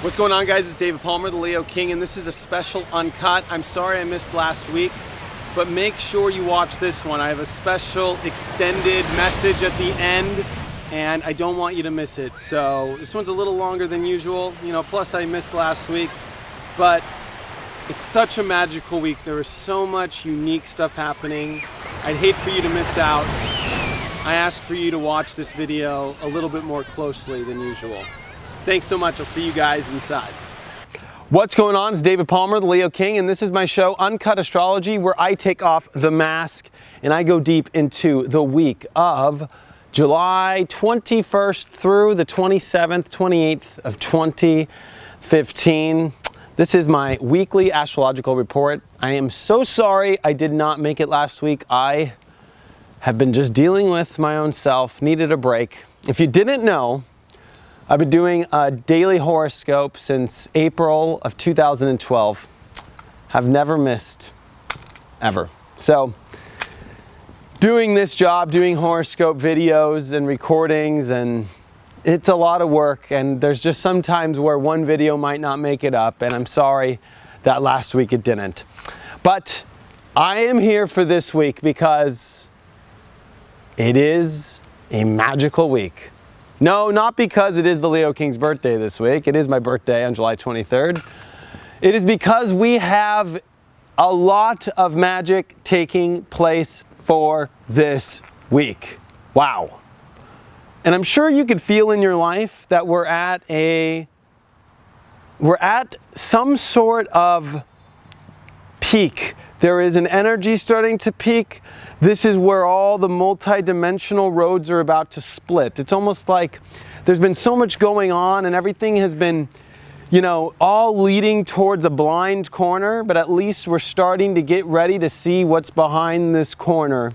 What's going on, guys? It's David Palmer, the Leo King, and this is a special Uncut. I'm sorry I missed last week, but make sure you watch this one. I have a special extended message at the end, and I don't want you to miss it. So this one's a little longer than usual, plus I missed last week, but it's such a magical week. There is so much unique stuff happening. I'd hate for you to miss out. I ask for you to watch this video a little bit more closely than usual. Thanks so much. I'll see you guys inside. What's going on? It's David Palmer, the Leo King, and this is my show, Uncut Astrology, where I take off the mask and I go deep into the week of July 21st through the 27th, 28th of 2015. This is my weekly astrological report. I am so sorry I did not make it last week. I have been just dealing with my own self, needed a break. If you didn't know, I've been doing a daily horoscope since April of 2012. Have never missed, ever. So, doing this job, doing horoscope videos and recordings, and it's a lot of work, and there's just some times where one video might not make it up, and I'm sorry that last week it didn't. But I am here for this week because it is a magical week. No, not because it is the Leo King's birthday this week. It is my birthday on July 23rd. It is because we have a lot of magic taking place for this week. Wow. And I'm sure you could feel in your life that we're at some sort of peak. There is an energy starting to peak. This is where all the multi-dimensional roads are about to split. It's almost like there's been so much going on and everything has been, all leading towards a blind corner, but at least we're starting to get ready to see what's behind this corner.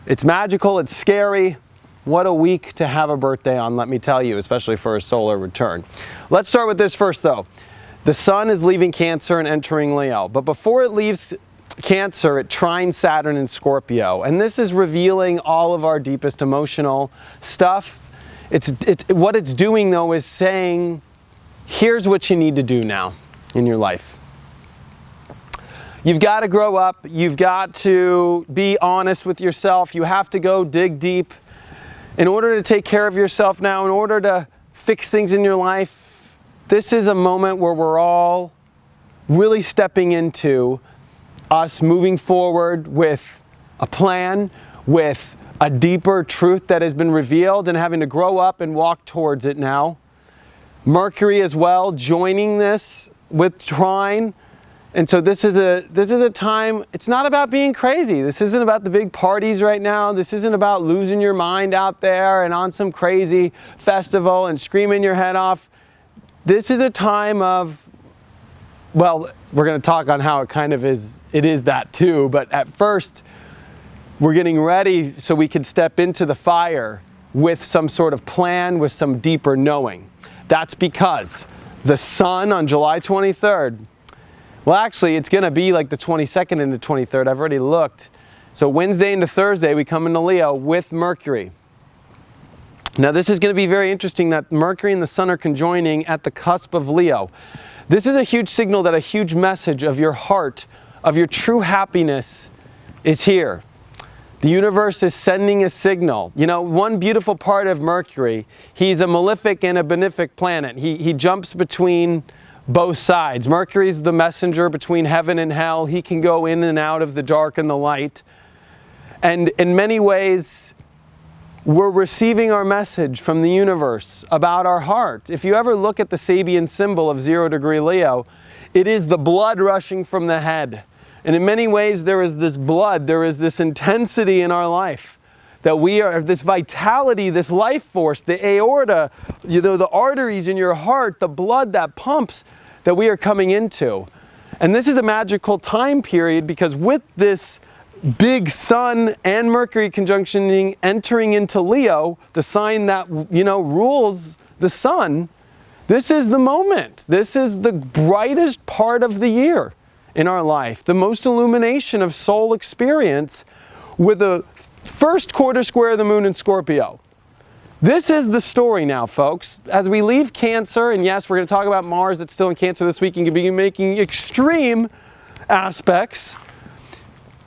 It's magical, it's scary. What a week to have a birthday on, let me tell you, especially for a solar return. Let's start with this first though. The sun is leaving Cancer and entering Leo, but before it leaves Cancer, it trines Saturn in Scorpio, and this is revealing all of our deepest emotional stuff. What it's doing though is saying, here's what you need to do now in your life. You've got to grow up, you've got to be honest with yourself, you have to go dig deep in order to take care of yourself now, in order to fix things in your life. This is a moment where we're all really stepping into us moving forward with a plan, with a deeper truth that has been revealed, and having to grow up and walk towards it now. Mercury as well, joining this with trine. And so this is a time, it's not about being crazy. This isn't about the big parties right now. This isn't about losing your mind out there and on some crazy festival and screaming your head off. This is a time of, well, we're going to talk on how it is that too, but at first we're getting ready so we can step into the fire with some sort of plan, with some deeper knowing. That's because the sun on July 23rd, well, actually, it's going to be like the 22nd and the 23rd. I've already looked. So Wednesday into Thursday, we come into Leo with Mercury. Now, this is going to be very interesting that Mercury and the sun are conjoining at the cusp of Leo. This is a huge signal that a huge message of your heart, of your true happiness is here. The universe is sending a signal. One beautiful part of Mercury, he's a malefic and a benefic planet. He jumps between both sides. Mercury's the messenger between heaven and hell. He can go in and out of the dark and the light. And in many ways, we're receiving our message from the universe about our heart. If you ever look at the Sabian symbol of 0° Leo, it is the blood rushing from the head. And in many ways, there is this blood, there is this intensity in our life, that we are, this vitality, this life force, the aorta, the arteries in your heart, the blood that pumps, that we are coming into. And this is a magical time period because with this big sun and Mercury conjunctioning entering into Leo, the sign that, rules the sun, this is the moment. This is the brightest part of the year in our life, the most illumination of soul experience with the first quarter square of the moon in Scorpio. This is the story now, folks. As we leave Cancer, and yes, we're going to talk about Mars that's still in Cancer this week and can be making extreme aspects.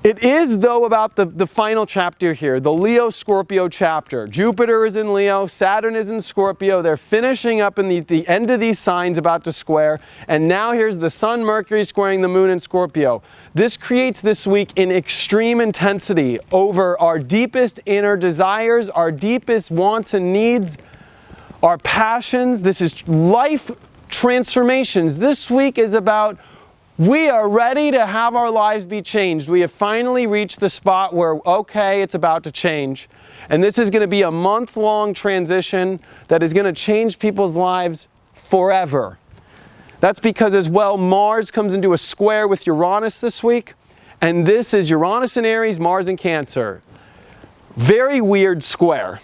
It is, though, about the final chapter here, the Leo-Scorpio chapter. Jupiter is in Leo, Saturn is in Scorpio. They're finishing up in the end of these signs about to square. And now here's the Sun, Mercury squaring the Moon in Scorpio. This creates this week in extreme intensity over our deepest inner desires, our deepest wants and needs, our passions. This is life transformations. This week is about we are ready to have our lives be changed. We have finally reached the spot where, okay, it's about to change. And this is going to be a month-long transition that is going to change people's lives forever. That's because as well, Mars comes into a square with Uranus this week. And this is Uranus in Aries, Mars in Cancer. Very weird square.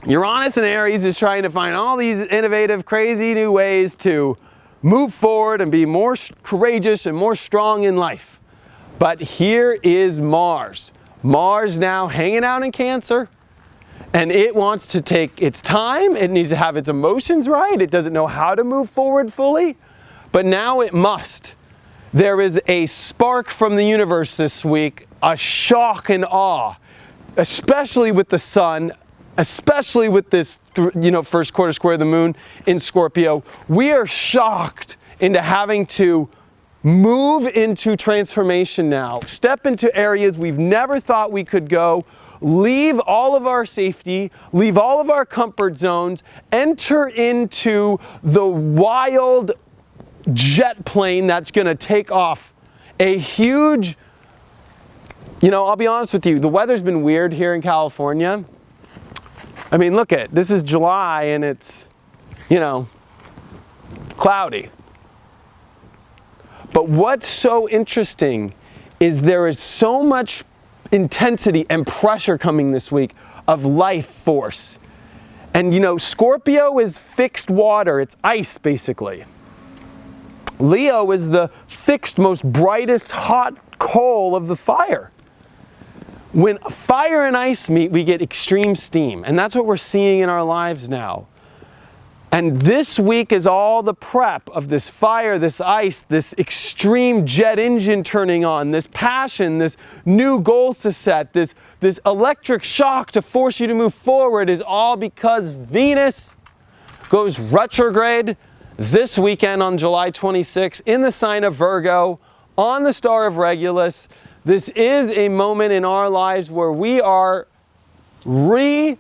Uranus in Aries is trying to find all these innovative, crazy new ways to move forward and be more courageous and more strong in life. But here is Mars. Mars now hanging out in Cancer, and it wants to take its time. It needs to have its emotions right. It doesn't know how to move forward fully, but now it must. There is a spark from the universe this week, a shock and awe, especially with the Sun, especially with this, first quarter square of the Moon in Scorpio. We are shocked into having to move into transformation now, step into areas we've never thought we could go, leave all of our safety, leave all of our comfort zones, enter into the wild jet plane that's going to take off a huge, I'll be honest with you, the weather's been weird here in California. I mean, look at it. This is July and it's, cloudy. But what's so interesting is there is so much intensity and pressure coming this week of life force. And Scorpio is fixed water. It's ice, basically. Leo is the fixed, most brightest hot coal of the fire. When fire and ice meet, we get extreme steam. And that's what we're seeing in our lives now. And this week is all the prep of this fire, this ice, this extreme jet engine turning on, this passion, this new goals to set, this electric shock to force you to move forward is all because Venus goes retrograde this weekend on July 26th in the sign of Virgo on the star of Regulus. This is a moment in our lives where we are redoing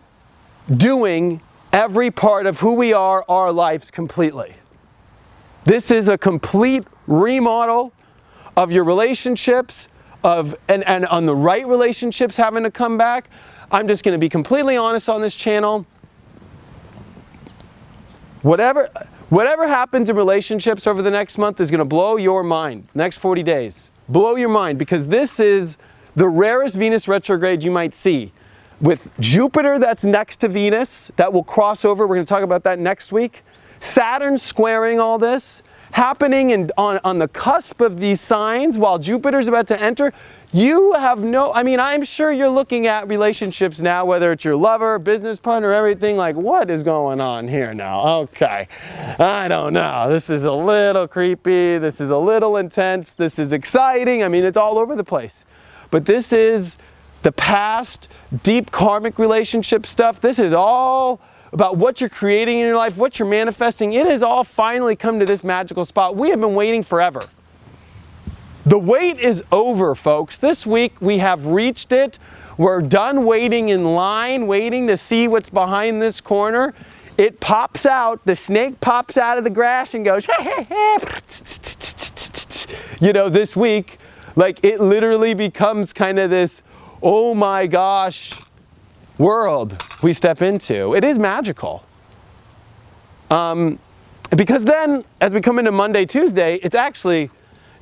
every part of who we are, our lives completely. This is a complete remodel of your relationships, and on the right relationships having to come back. I'm just going to be completely honest on this channel. Whatever happens in relationships over the next month is going to blow your mind. Next 40 days. Blow your mind, because this is the rarest Venus retrograde you might see. With Jupiter that's next to Venus, that will cross over. We're going to talk about that next week. Saturn squaring all this, happening on the cusp of these signs while Jupiter's about to enter. You have I'm sure you're looking at relationships now, whether it's your lover, business partner, everything, like, what is going on here now? Okay, I don't know. This is a little creepy. This is a little intense. This is exciting. It's all over the place. But this is the past, deep karmic relationship stuff. This is all about what you're creating in your life, what you're manifesting. It has all finally come to this magical spot. We have been waiting forever. The wait is over, folks. This week we have reached it. We're done waiting in line, waiting to see what's behind this corner. It pops out, the snake pops out of the grass and goes, hey, hey, hey. This week, like, it literally becomes kind of this, oh my gosh, world we step into. It is magical. Because then, as we come into Monday, Tuesday, it's actually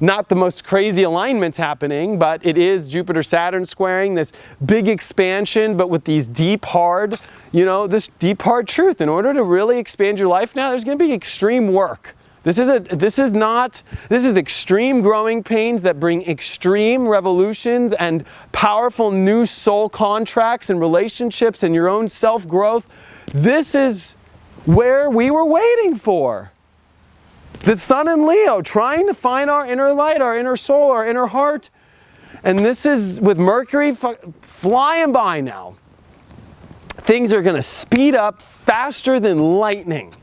not the most crazy alignments happening, but it is Jupiter-Saturn squaring, this big expansion, but with these deep, hard, this deep, hard truth. In order to really expand your life now, there's going to be extreme work This is extreme growing pains that bring extreme revolutions and powerful new soul contracts and relationships and your own self-growth. This is where we were waiting for. The Sun in Leo, trying to find our inner light, our inner soul, our inner heart. And this is with Mercury flying by now. Things are going to speed up faster than lightning.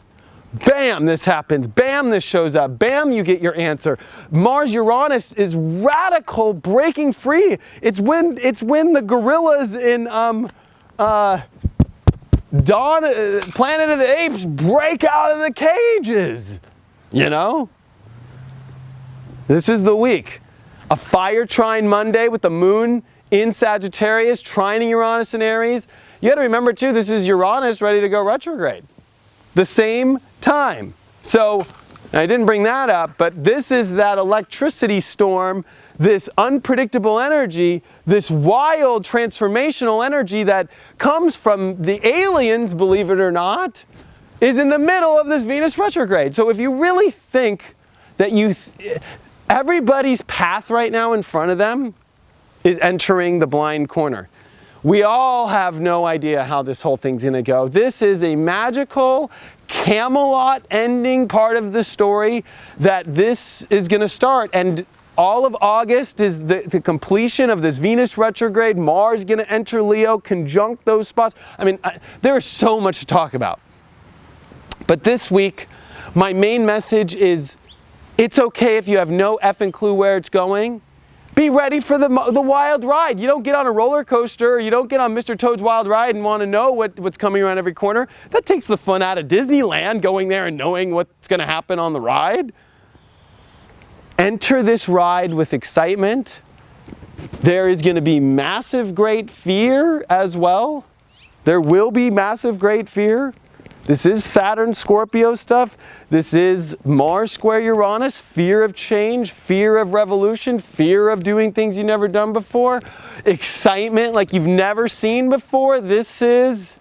Bam, this happens. Bam, this shows up. Bam, you get your answer. Mars Uranus is radical, breaking free. It's when the gorillas in Planet of the Apes break out of the cages. You know? This is the week. A fire trine Monday with the moon in Sagittarius, trining Uranus in Aries. You got to remember too, this is Uranus ready to go retrograde. The same time. So, I didn't bring that up, but this is that electricity storm, this unpredictable energy, this wild transformational energy that comes from the aliens, believe it or not, is in the middle of this Venus retrograde. So if you really think that everybody's path right now in front of them is entering the blind corner. We all have no idea how this whole thing's going to go. This is a magical Camelot ending part of the story that this is going to start. And all of August is the completion of this Venus retrograde. Mars going to enter Leo, conjunct those spots. I mean, there is so much to talk about. But this week, my main message is, it's okay if you have no effing clue where it's going. Be ready for the wild ride. You don't get on a roller coaster, or you don't get on Mr. Toad's Wild Ride and want to know what's coming around every corner. That takes the fun out of Disneyland, going there and knowing what's going to happen on the ride. Enter this ride with excitement. There is going to be massive, great fear as well. There will be massive, great fear. This is Saturn, Scorpio stuff. This is Mars square Uranus, fear of change, fear of revolution, fear of doing things you've never done before, excitement like you've never seen before. This is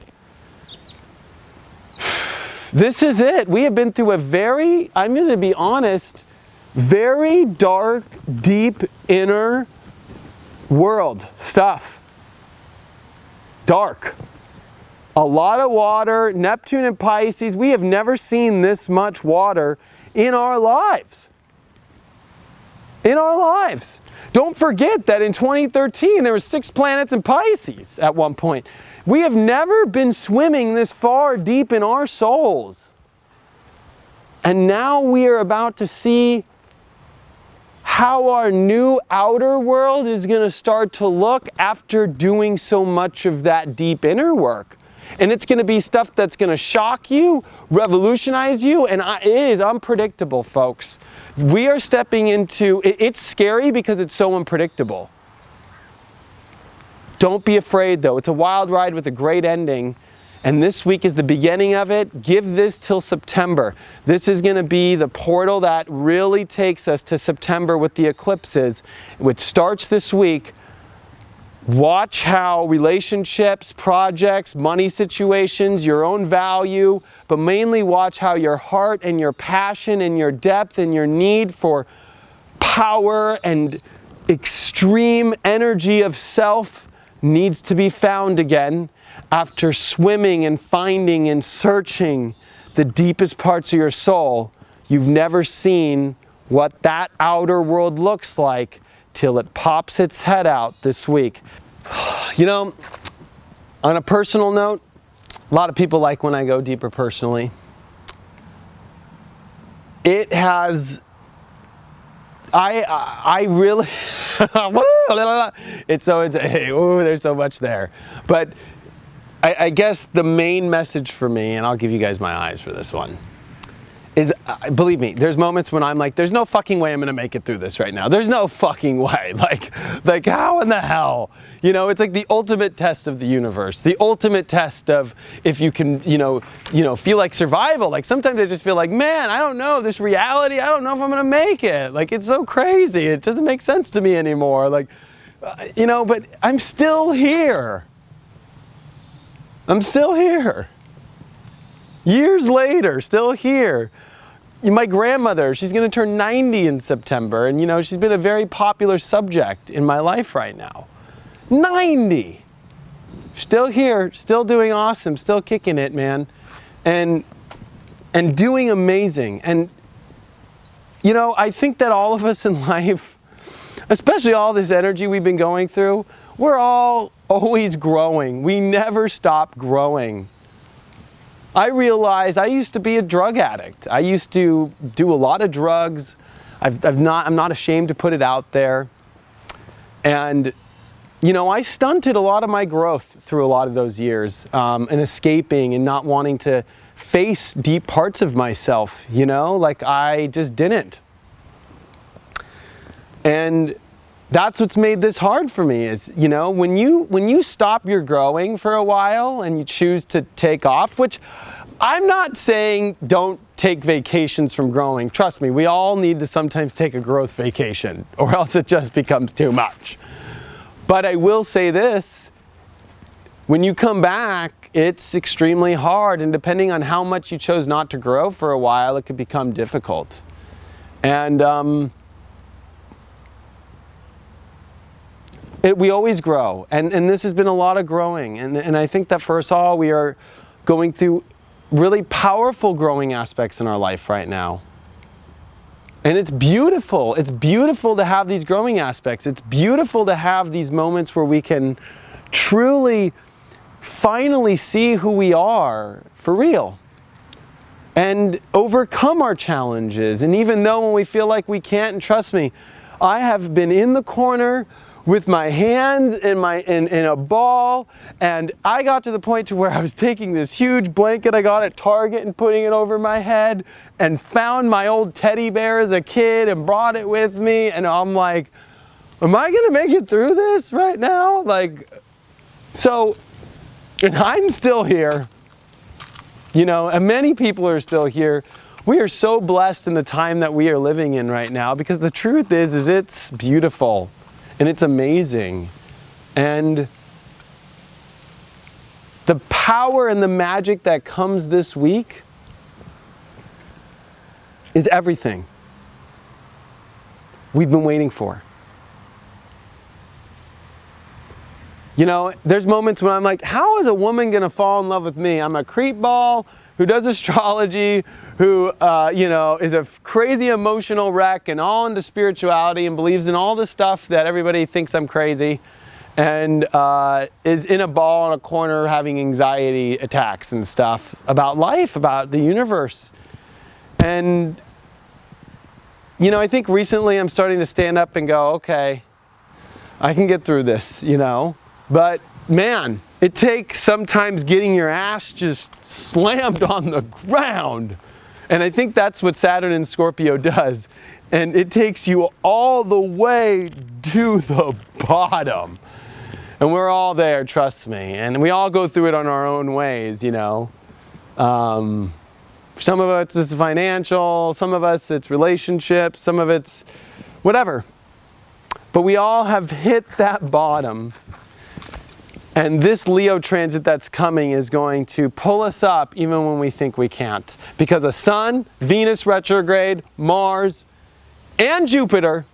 it. We have been through a very, I'm going to be honest, very dark, deep, inner world stuff. Dark. A lot of water, Neptune and Pisces. We have never seen this much water in our lives. In our lives. Don't forget that in 2013, there were 6 planets in Pisces at one point. We have never been swimming this far deep in our souls. And now we are about to see how our new outer world is going to start to look after doing so much of that deep inner work. And it's going to be stuff that's going to shock you, revolutionize you, and it is unpredictable, folks. We are stepping into, it's scary because it's so unpredictable. Don't be afraid though. It's a wild ride with a great ending. And this week is the beginning of it. Give this till September. This is going to be the portal that really takes us to September with the eclipses, which starts this week. Watch how relationships, projects, money situations, your own value, but mainly watch how your heart and your passion and your depth and your need for power and extreme energy of self needs to be found again after swimming and finding and searching the deepest parts of your soul. You've never seen what that outer world looks like till it pops its head out this week. You know, on a personal note, a lot of people like when I go deeper personally. It has, I really, there's so much there. But I guess the main message for me, and I'll give you guys my eyes for this one, is, believe me, there's moments when I'm like, there's no fucking way I'm going to make it through this right now. There's no fucking way. Like how in the hell? You know, it's like the ultimate test of the universe. The ultimate test of if you can, feel like survival. Like sometimes I just feel like, man, I don't know, this reality, I don't know if I'm going to make it. Like it's so crazy. It doesn't make sense to me anymore. Like, but I'm still here. I'm still here. Years later, still here. my grandmother, she's going to turn 90 in September, and you know, she's been a very popular subject in my life right now. 90! Still here, still doing awesome, still kicking it, man. And doing amazing. And you know, I think that all of us in life, especially all this energy we've been going through, we're all always growing. We never stop growing. I realized I used to be a drug addict. I used to do a lot of drugs. I'm not ashamed to put it out there. And, you know, I stunted a lot of my growth through a lot of those years, and escaping and not wanting to face deep parts of myself, you know, like I just didn't. And that's what's made this hard for me is, you know, when you stop your growing for a while and you choose to take off, which I'm not saying don't take vacations from growing. Trust me, we all need to sometimes take a growth vacation or else it just becomes too much. But I will say this, when you come back, it's extremely hard, and depending on how much you chose not to grow for a while, it could become difficult. And we always grow, and this has been a lot of growing, and I think that for us all, we are going through really powerful growing aspects in our life right now. And it's beautiful. It's beautiful to have these growing aspects. It's beautiful to have these moments where we can truly, finally see who we are for real and overcome our challenges. And even though when we feel like we can't, and trust me, I have been in the corner with my hands in a ball, and I got to the point to where I was taking this huge blanket I got at Target and putting it over my head, and found my old teddy bear as a kid and brought it with me, and I'm like, am I gonna make it through this right now? Like, so, and I'm still here, you know, and many people are still here. We are so blessed in the time that we are living in right now, because the truth is it's beautiful. And it's amazing. And the power and the magic that comes this week is everything we've been waiting for. You know, there's moments when I'm like, how is a woman gonna fall in love with me? I'm a creep ball who does astrology, who, you know, is a crazy emotional wreck and all into spirituality and believes in all the stuff that everybody thinks I'm crazy, and is in a ball in a corner having anxiety attacks and stuff about life, about the universe. And, you know, I think recently I'm starting to stand up and go, okay, I can get through this, you know, but man, it takes sometimes getting your ass just slammed on the ground. And I think that's what Saturn in Scorpio does. And it takes you all the way to the bottom. And we're all there, trust me. And we all go through it on our own ways, you know. Some of us it's financial, some of us it's relationships, some of it's whatever. But we all have hit that bottom. And this Leo transit that's coming is going to pull us up even when we think we can't. Because of Sun, Venus retrograde, Mars, and Jupiter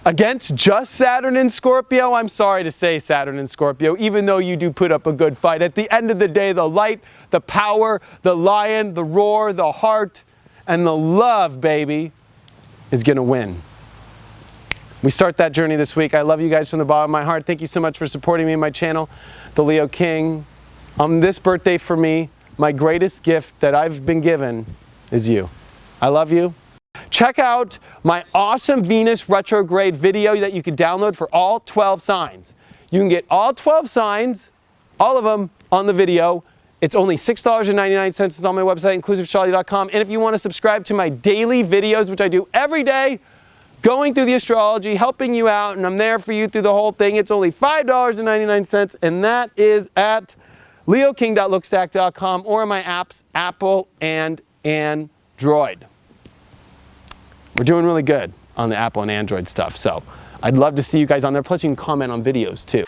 against just Saturn in Scorpio. I'm sorry to say Saturn in Scorpio, even though you do put up a good fight. At the end of the day, the light, the power, the lion, the roar, the heart, and the love, baby, is going to win. We start that journey this week. I love you guys from the bottom of my heart. Thank you so much for supporting me and my channel, The Leo King. On this birthday for me, my greatest gift that I've been given is you. I love you. Check out my awesome Venus retrograde video that you can download for all 12 signs. You can get all 12 signs, all of them, on the video. It's only $6.99. It's on my website, inclusiveastrology.com. And if you want to subscribe to my daily videos, which I do every day, going through the astrology, helping you out, and I'm there for you through the whole thing. It's only $5.99, and that is at leoking.lookstack.com or my apps, Apple and Android. We're doing really good on the Apple and Android stuff, so I'd love to see you guys on there. Plus, you can comment on videos too.